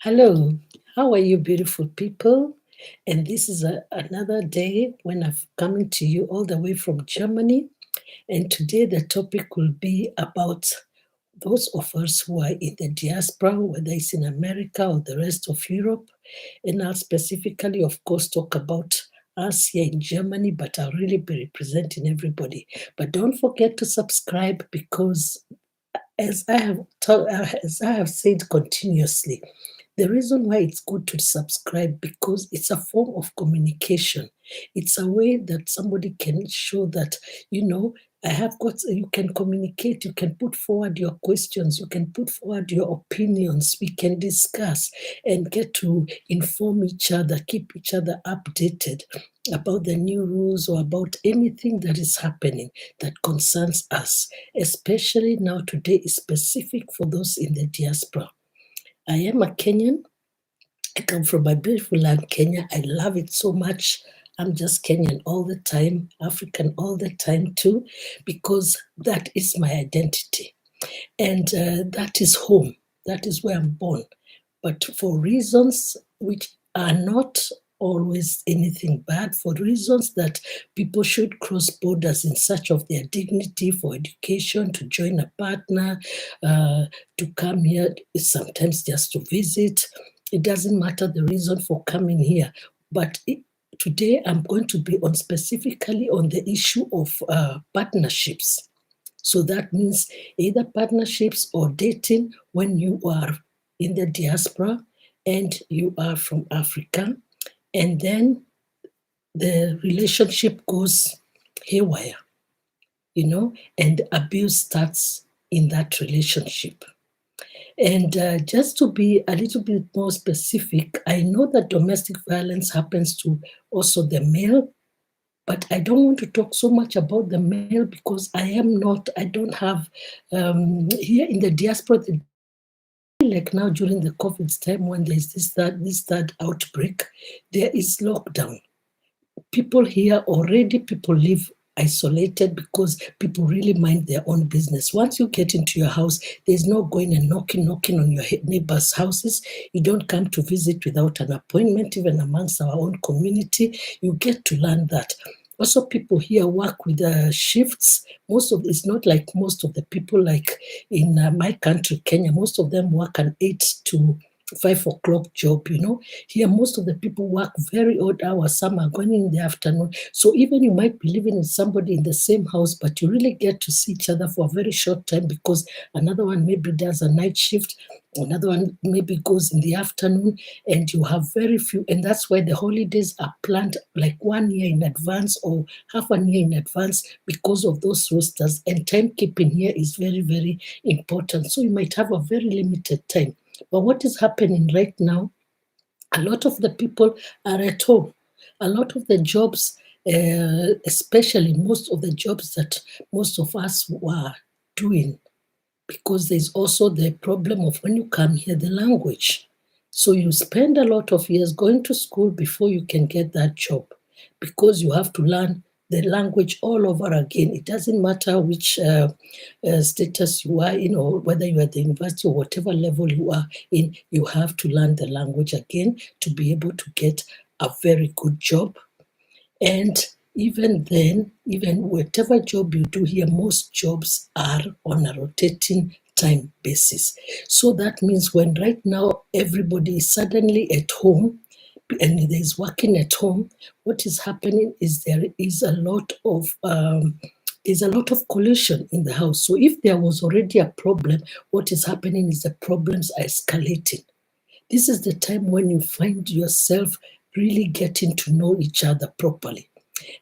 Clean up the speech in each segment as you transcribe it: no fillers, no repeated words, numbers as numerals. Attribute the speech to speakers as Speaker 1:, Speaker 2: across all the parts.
Speaker 1: Hello, how are you, beautiful people? And this is another day when I've coming to you all the way from Germany. And today the topic will be about those of us who are in the diaspora, whether it's in America or the rest of Europe. And I'll specifically, of course, talk about us here in Germany, but I'll really be representing everybody. But don't forget to subscribe because as I have said continuously, the reason why it's good to subscribe because it's a form of communication. It's a way that somebody can show that, you know, I have got, you can communicate, you can put forward your questions, you can put forward your opinions, we can discuss and get to inform each other, keep each other updated about the new rules or about anything that is happening that concerns us, especially now today is specific for those in the diaspora. I am a Kenyan. I come from my beautiful land, Kenya. I love it so much. I'm just Kenyan all the time, African all the time too, because that is my identity. And that is home. That is where I'm born. But for reasons which are not always anything bad, for reasons that people should cross borders in search of their dignity, for education, to join a partner, to come here, sometimes just to visit. It doesn't matter the reason for coming here. But today I'm going to be on specifically on the issue of partnerships. So that means either partnerships or dating when you are in the diaspora and you are from Africa, and then the relationship goes haywire, and abuse starts in that relationship. And just to be a little bit more specific, I know that domestic violence happens to also the male, but I don't want to talk so much about the male because I don't have, here in the diaspora, like now during the COVID time when there's this third outbreak, there is lockdown. People here already, people live isolated because people really mind their own business. Once you get into your house, there's no going and knocking on your neighbors' houses. You don't come to visit without an appointment, even amongst our own community. You get to learn that. Also, people here work with shifts. It's not like most of the people like in my country, Kenya. Most of them work an 8 to 5 o'clock job, Here, most of the people work very odd hours. Some are going in the afternoon. So even you might be living with somebody in the same house, but you really get to see each other for a very short time because another one maybe does a night shift, another one maybe goes in the afternoon, and you have very few. And that's why the holidays are planned like 1 year in advance or half a year in advance because of those rosters. And timekeeping here is very, very important. So you might have a very limited time. But what is happening right now, a lot of the people are at home. A lot of the jobs, especially most of the jobs that most of us were doing, because there's also the problem of when you come here, the language. So you spend a lot of years going to school before you can get that job because you have to learn the language all over again. It doesn't matter which status you are in or whether you are at the university or whatever level you are in, you have to learn the language again to be able to get a very good job. And even then, even whatever job you do here, most jobs are on a rotating time basis. So that means when right now everybody is suddenly at home and there's working at home, what is happening is there is a lot of collision in the house. So if there was already a problem, what is happening is the problems are escalating. This is the time when you find yourself really getting to know each other properly.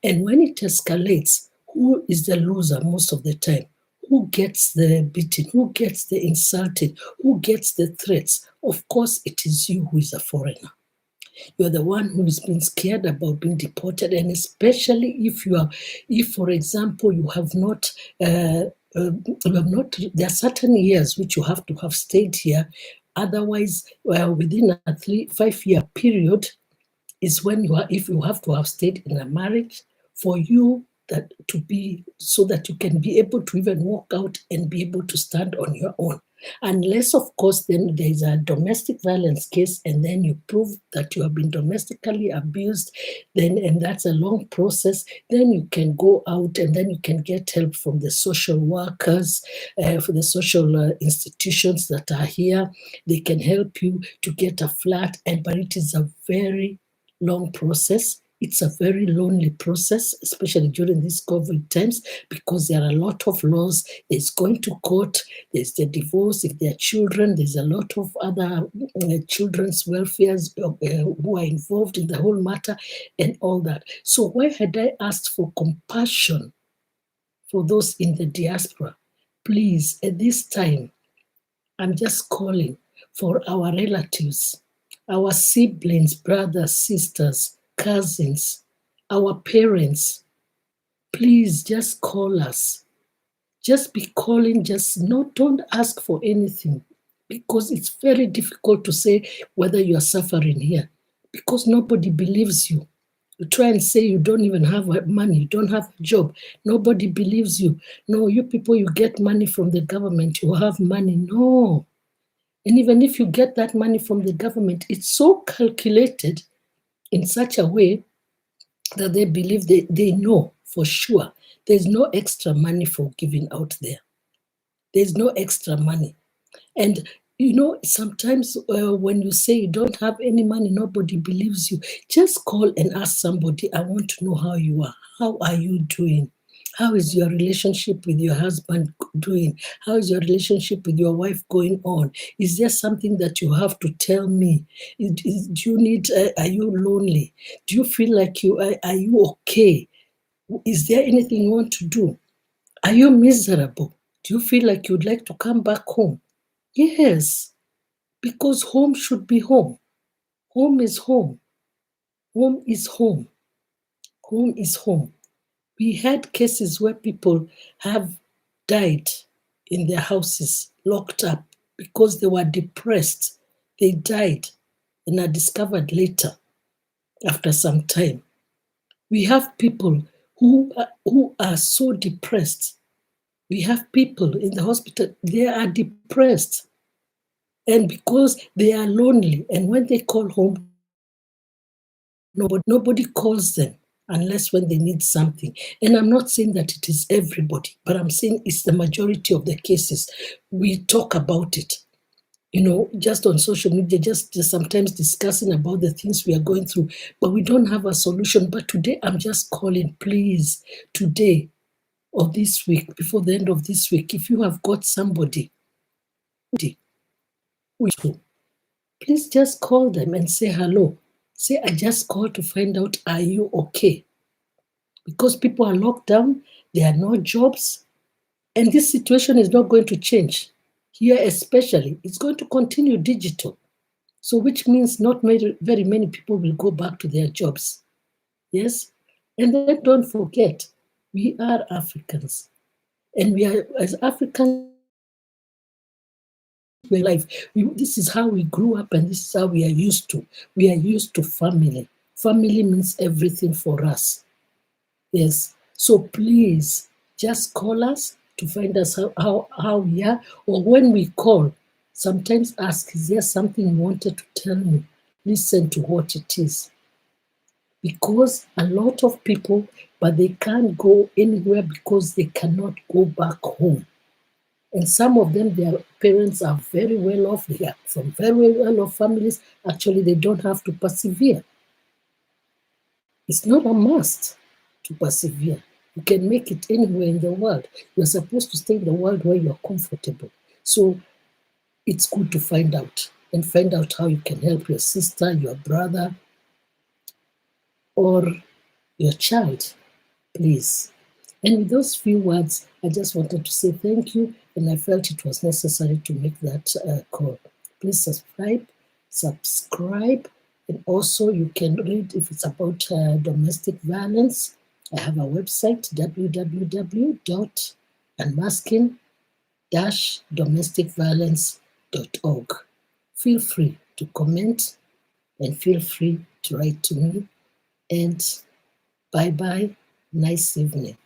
Speaker 1: And when it escalates, who is the loser most of the time? Who gets the beating? Who gets the insulted? Who gets the threats? Of course, it is you who is a foreigner. You're the one who has been scared about being deported, and especially if, for example, you have not, there are certain years which you have to have stayed here. Otherwise, within a 5 year period, is when if you have to have stayed in a marriage for you that to be so that you can be able to even walk out and be able to stand on your own. Unless, of course, then there's a domestic violence case and then you prove that you have been domestically abused, then, and that's a long process, then you can go out and then you can get help from the social workers, for the social institutions that are here. They can help you to get a flat, but it is a very long process. It's a very lonely process, especially during these COVID times, because there are a lot of laws. There's going to court, there's the divorce, if there are children, there's a lot of other children's welfares who are involved in the whole matter and all that. So why had I asked for compassion for those in the diaspora? Please, at this time, I'm just calling for our relatives, our siblings, brothers, sisters, cousins, our parents. Please just call us. Just be calling, don't ask for anything, because it's very difficult to say whether you are suffering here, because nobody believes you. You try and say you don't even have money, you don't have a job. Nobody believes you. No, you people, you get money from the government, you have money. No. And even if you get that money from the government, it's so calculated in such a way that they believe they know for sure there's no extra money for giving out there. There's no extra money. And sometimes when you say you don't have any money, nobody believes you. Just call and ask somebody, I want to know how you are. How are you doing? How is your relationship with your husband doing? How is your relationship with your wife going on? Is there something that you have to tell me? Do you need, are you lonely? Do you feel like are you okay? Is there anything you want to do? Are you miserable? Do you feel like you'd like to come back home? Yes, because home should be home. Home is home. Home is home. Home is home. We had cases where people have died in their houses, locked up, because they were depressed. They died and are discovered later, after some time. We have people who are so depressed. We have people in the hospital, they are depressed. And because they are lonely, and when they call home, nobody calls them unless when they need something. And I'm not saying that it is everybody, but I'm saying it's the majority of the cases. We talk about it, just on social media, just sometimes discussing about the things we are going through, but we don't have a solution. But today, I'm just calling, please, today or this week, before the end of this week, if you have got somebody, please just call them and say hello. Say, I just called to find out, are you okay? Because people are locked down, there are no jobs, and this situation is not going to change. Here especially, it's going to continue digital. So which means not very many people will go back to their jobs. Yes? And then don't forget, we are Africans. And we are, as Africans, life. This is how we grew up, and this is how we are used to. We are used to family. Family means everything for us. Yes. So please just call us to find us how we are. Or when we call, sometimes ask, is there something you wanted to tell me? Listen to what it is. Because a lot of people, but they can't go anywhere because they cannot go back home. And some of them, their parents are very well off. They are from very well off families. Actually, they don't have to persevere. It's not a must to persevere. You can make it anywhere in the world. You're supposed to stay in the world where you're comfortable. So it's good to find out how you can help your sister, your brother, or your child, please. And with those few words, I just wanted to say thank you, and I felt it was necessary to make that call. Please subscribe, and also you can read if it's about domestic violence. I have a website, www.unmasking-domesticviolence.org. Feel free to comment and feel free to write to me. And bye-bye. Nice evening.